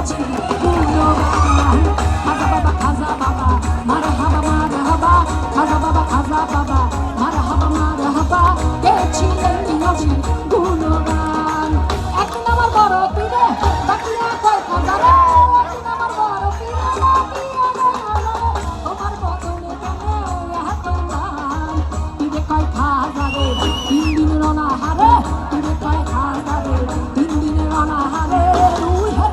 নবীজি গুণগান। খাজা বাবা মারহাবা মারহাবা, খাজা বাবা মারহাবা মারহাবা, গেছিলেন নবী গুণগান। একদিন আমার বড় পীরে ডাকিয়া কয় খাজারে, একদিন আমার বড় পীরে ডাকিয়া কয় খাজারে, তোমার বদনে কেনে এত দান। পীরে কয় খাজারে 3 দিন রনাহারে, পীরে কয় খাজারে 3 দিন রনাহারে, রুহের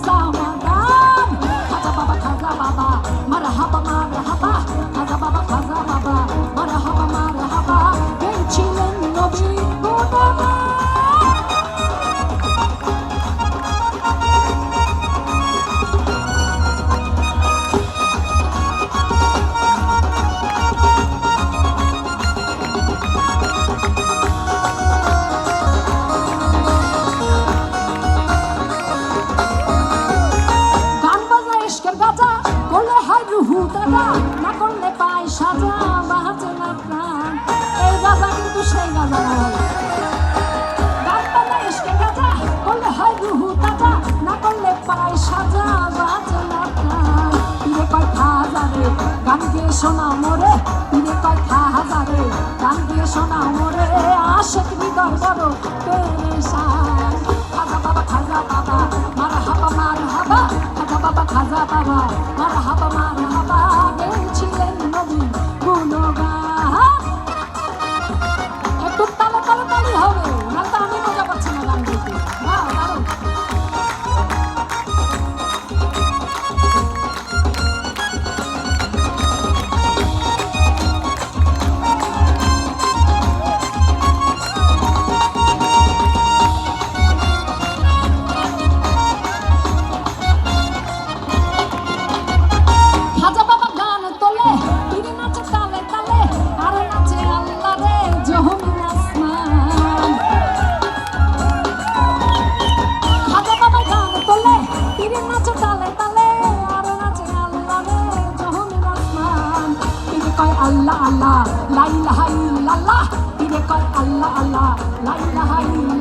সামাদান। খাজা বাবা মারহাবা মারহাবা, খাজা বাবা মারহাবা মারহাবা, গেছিলেন নবী গুণগান। করলে হয় রুহু দাদা, না করলে পায় সাজা, বাঁচে না প্রাণ। এই গাজা কিন্তু সেই গাজা নয়। গান বাজা ইশকের গাজা, করলে হয় রুহু দাদা, না করলে পায় সাজা, বাঁচে না প্রাণ। পীরে কয় খাজারে গান দিয়ে শোনা মোরে, পীরে কয় খাজারে গান দিয়ে শোনা মোরে, আশেক হৃদয় বড় পেরেশান। খাজা বাবা মারহাবা মারহাবা, খাজা বাবা মারহাবা মারহাবা, গেছিলেন নবী গুণগান। একটু তালে তালে তালি হবে, নাহলে আমি মজা পাচ্ছি না গান গাইতে। বাহ, দারুণ। খাজা বাবা গান তোলে, পীরে নাচে তালে তালে, আর নাচে আল্লাহ রে জহমিন আসমান। খাজা বাবা গান তোলে, পীরে নাচে তালে তালে, আর নাচে আল্লাহ রে জহমিন আসমান। পীরে কয় আল্লাহ আল্লাহ লা ইলাহা ইল্লাল্লাহ, পীরে কয় আল্লাহ আল্লাহ লা ইলাহা ইল্লাল্লাহ।